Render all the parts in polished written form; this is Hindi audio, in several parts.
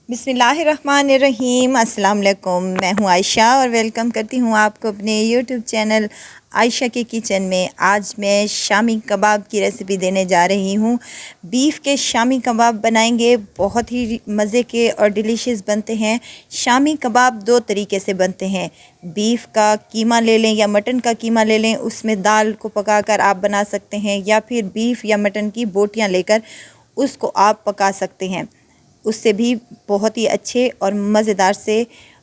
बिस्मिल्लाहिर्रहमानिर्रहीम। अस्सलाम वालेकुम। मैं हूँ आयशा और वेलकम करती हूँ आपको अपने यूट्यूब चैनल आयशा के किचन में। आज मैं शामी कबाब की रेसिपी देने जा रही हूँ। बीफ के शामी कबाब बनाएंगे, बहुत ही मज़े के और डिलीशियस बनते हैं। शामी कबाब दो तरीके से बनते हैं। बीफ का कीमा ले लें या मटन का कीमा ले लें, उसमें दाल को पकाकर आप बना सकते हैं, या फिर बीफ या मटन की बोटियाँ लेकर उसको आप पका सकते हैं। उससे भी बहुत ही अच्छे और मज़ेदार से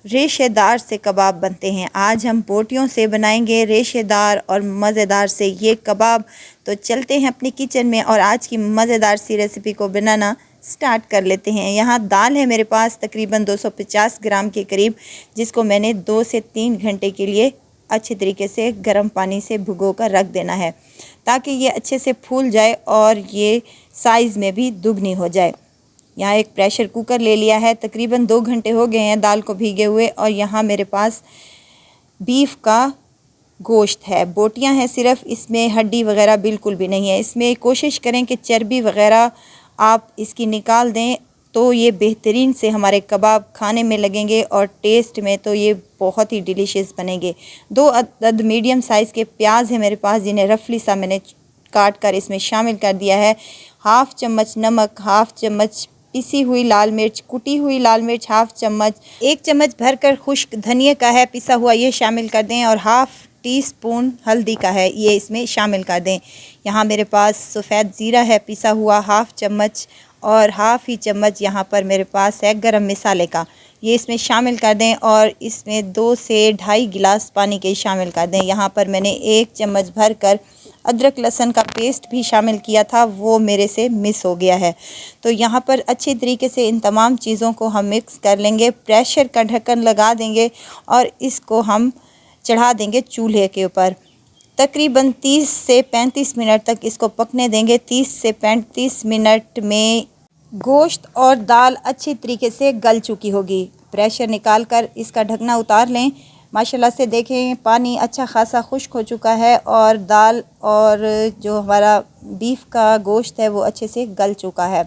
रेशेदार से कबाब बनते हैं। आज हम बोटियों से बनाएंगे रेशेदार और मज़ेदार से ये कबाब। तो चलते हैं अपनी किचन में और आज की मज़ेदार सी रेसिपी को बनाना स्टार्ट कर लेते हैं। यहाँ दाल है मेरे पास तकरीबन 250 ग्राम के करीब, जिसको मैंने 2 से 3 घंटे के लिए अच्छे तरीके से गर्म पानी से भिगो कर रख देना है, ताकि ये अच्छे से फूल जाए और ये साइज़ में भी दुगनी हो जाए। यहाँ एक प्रेशर कुकर ले लिया है, तकरीबन 2 घंटे हो गए हैं दाल को भीगे हुए। और यहाँ मेरे पास बीफ का गोश्त है, बोटियाँ हैं सिर्फ, इसमें हड्डी वगैरह बिल्कुल भी नहीं है। इसमें कोशिश करें कि चर्बी वगैरह आप इसकी निकाल दें, तो ये बेहतरीन से हमारे कबाब खाने में लगेंगे और टेस्ट में तो ये बहुत ही डिलीशियस बनेंगे। 2 अदद मीडियम साइज़ के प्याज है मेरे पास, जिन्हें रफली सा मैंने काट कर इसमें शामिल कर दिया है। हाफ़ चम्मच नमक, हाफ़ चम्मच पिसी हुई लाल मिर्च, कुटी हुई लाल मिर्च हाफ़ चम्मच, 1 चम्मच भरकर खुश्क धनिया का है पिसा हुआ, ये शामिल कर दें। और हाफ़ टी स्पून हल्दी का है, ये इसमें शामिल कर दें। यहाँ मेरे पास सफ़ेद ज़ीरा है पिसा हुआ हाफ़ चम्मच, और हाफ़ ही चम्मच यहाँ पर मेरे पास है गरम मसाले का, ये इसमें शामिल कर दें। और इसमें 2 से ढाई गिलास पानी के शामिल कर दें। यहाँ पर मैंने 1 चम्मच भर कर अदरक लहसुन का पेस्ट भी शामिल किया था, वो मेरे से मिस हो गया है। तो यहाँ पर अच्छी तरीके से इन तमाम चीज़ों को हम मिक्स कर लेंगे। प्रेशर का ढक्कन लगा देंगे और इसको हम चढ़ा देंगे चूल्हे के ऊपर। तकरीबन 30 से 35 मिनट तक इसको पकने देंगे। 30 से 35 मिनट में गोश्त और दाल अच्छी तरीके से गल चुकी होगी। प्रेशर निकाल कर इसका ढकना उतार लें। माशाल्लाह से देखें पानी अच्छा खासा खुश्क हो चुका है और दाल और जो हमारा बीफ का गोश्त है वो अच्छे से गल चुका है।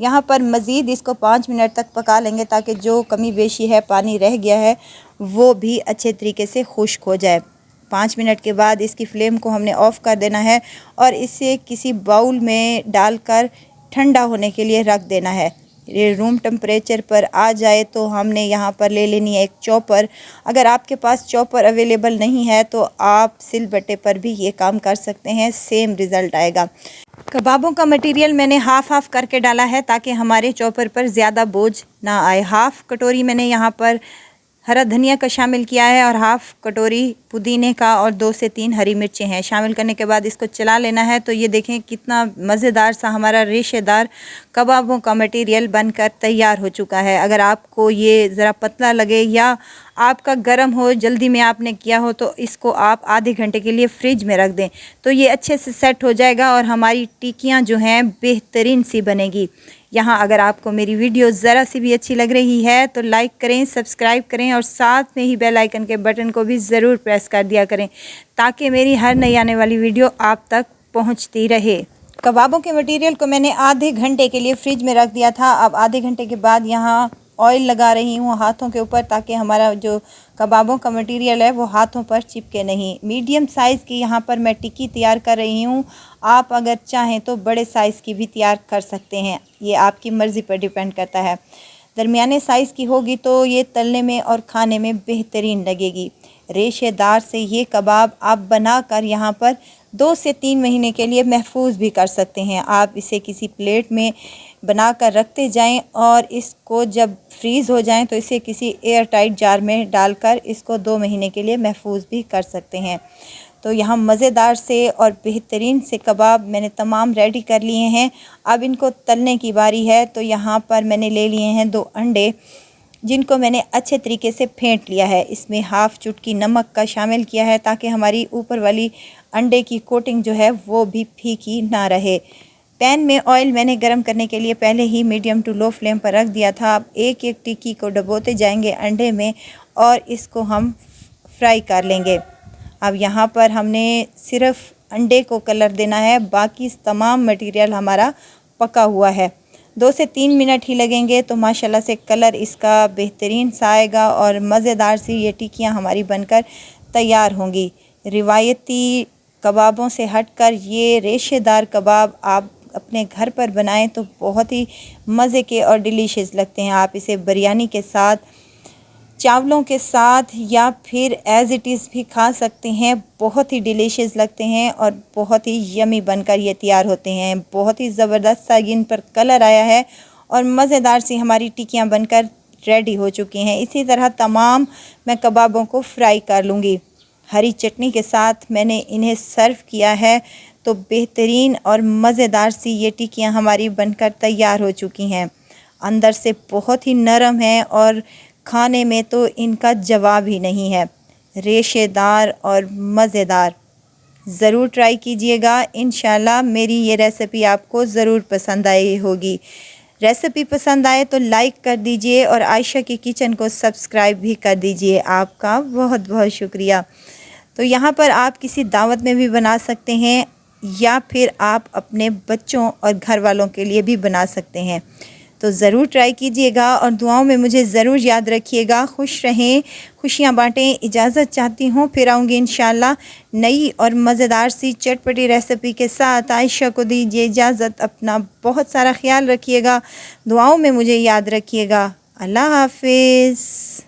यहाँ पर मज़ीद इसको 5 मिनट तक पका लेंगे, ताकि जो कमी बेशी है पानी रह गया है वो भी अच्छे तरीके से खुश्क हो जाए। 5 मिनट के बाद इसकी फ्लेम को हमने ऑफ़ कर देना है और इसे किसी बाउल में डालकर ठंडा होने के लिए रख देना है। ये रूम टेम्परेचर पर आ जाए तो हमने यहाँ पर ले लेनी है एक चॉपर। अगर आपके पास चॉपर अवेलेबल नहीं है तो आप सिलबट्टे पर भी ये काम कर सकते हैं, सेम रिज़ल्ट आएगा। कबाबों का मटेरियल मैंने हाफ़ करके डाला है, ताकि हमारे चॉपर पर ज़्यादा बोझ ना आए। हाफ़ कटोरी मैंने यहाँ पर हरा धनिया का शामिल किया है और हाफ़ कटोरी पुदीने का, और 2 से 3 हरी मिर्चें हैं। शामिल करने के बाद इसको चला लेना है। तो ये देखें कितना मज़ेदार सा हमारा रेशेदार कबाबों का मटेरियल बनकर तैयार हो चुका है। अगर आपको ये ज़रा पतला लगे या आपका गर्म हो, जल्दी में आपने किया हो, तो इसको आप आधे घंटे के लिए फ्रिज में रख दें, तो ये अच्छे से सेट हो जाएगा और हमारी टिक्कियाँ जो हैं बेहतरीन सी बनेगी। यहाँ अगर आपको मेरी वीडियो ज़रा सी भी अच्छी लग रही है तो लाइक करें, सब्सक्राइब करें और साथ में ही बेल आइकन के बटन को भी ज़रूर प्रेस कर दिया करें, ताकि मेरी हर नई आने वाली वीडियो आप तक पहुँचती रहे। कबाबों के मटेरियल को मैंने आधे घंटे के लिए फ्रिज में रख दिया था। अब आधे घंटे के बाद यहाँ ऑयल लगा रही हूँ हाथों के ऊपर, ताकि हमारा जो कबाबों का मटेरियल है वो हाथों पर चिपके नहीं। मीडियम साइज़ की यहाँ पर मैं टिक्की तैयार कर रही हूँ। आप अगर चाहें तो बड़े साइज़ की भी तैयार कर सकते हैं, ये आपकी मर्ज़ी पर डिपेंड करता है। दरमियाने साइज़ की होगी तो ये तलने में और खाने में बेहतरीन लगेगी। रेशेदार से ये कबाब आप बनाकर यहाँ पर 2 से 3 महीने के लिए महफूज भी कर सकते हैं। आप इसे किसी प्लेट में बनाकर रखते जाएं और इसको जब फ्रीज़ हो जाएं तो इसे किसी एयर टाइट जार में डालकर इसको 2 महीने के लिए महफूज भी कर सकते हैं। तो यहाँ मज़ेदार से और बेहतरीन से कबाब मैंने तमाम रेडी कर लिए हैं। अब इनको तलने की बारी है। तो यहाँ पर मैंने ले लिए हैं 2 अंडे, जिनको मैंने अच्छे तरीके से फेंट लिया है। इसमें हाफ़ चुटकी नमक का शामिल किया है, ताकि हमारी ऊपर वाली अंडे की कोटिंग जो है वो भी फीकी ना रहे। पैन में ऑयल मैंने गरम करने के लिए पहले ही मीडियम टू लो फ्लेम पर रख दिया था। अब एक एक टिक्की को डुबोते जाएंगे अंडे में और इसको हम फ्राई कर लेंगे। अब यहाँ पर हमने सिर्फ अंडे को कलर देना है, बाकी तमाम मटेरियल हमारा पका हुआ है। 2 से 3 मिनट ही लगेंगे तो माशाल्लाह से कलर इसका बेहतरीन सा आएगा और मज़ेदार सी ये टिक्कियाँ हमारी बनकर तैयार होंगी। रिवायती कबाबों से हटकर ये रेशेदार कबाब आप अपने घर पर बनाएं तो बहुत ही मज़े के और डिलीशियस लगते हैं। आप इसे बिरयानी के साथ, चावलों के साथ या फिर एज़ इट इज़ भी खा सकते हैं। बहुत ही डिलीशियस लगते हैं और बहुत ही यमी बनकर ये तैयार होते हैं। बहुत ही ज़बरदस्त सा इन पर कलर आया है और मज़ेदार सी हमारी टिक्कियाँ बनकर रेडी हो चुकी हैं। इसी तरह तमाम मैं कबाबों को फ्राई कर लूँगी। हरी चटनी के साथ मैंने इन्हें सर्व किया है तो बेहतरीन और मज़ेदार सी ये टिक्कियाँ हमारी बनकर तैयार हो चुकी हैं। अंदर से बहुत ही नरम है और खाने में तो इनका जवाब ही नहीं है। रेशेदार और मज़ेदार, ज़रूर ट्राई कीजिएगा। इंशाल्लाह मेरी ये रेसिपी आपको ज़रूर पसंद आई होगी। रेसिपी पसंद आए तो लाइक कर दीजिए और आयशा की किचन को सब्सक्राइब भी कर दीजिए। आपका बहुत बहुत शुक्रिया। तो यहाँ पर आप किसी दावत में भी बना सकते हैं या फिर आप अपने बच्चों और घर वालों के लिए भी बना सकते हैं। तो ज़रूर ट्राई कीजिएगा और दुआओं में मुझे ज़रूर याद रखिएगा। खुश रहें, खुशियाँ बाँटें। इजाज़त चाहती हूँ, फिर आऊँगी इंशाल्लाह नई और मज़ेदार सी चटपटी रेसिपी के साथ। आयशा को दीजिए इजाज़त। अपना बहुत सारा ख्याल रखिएगा, दुआओं में मुझे याद रखिएगा। अल्लाह हाफ़िज़।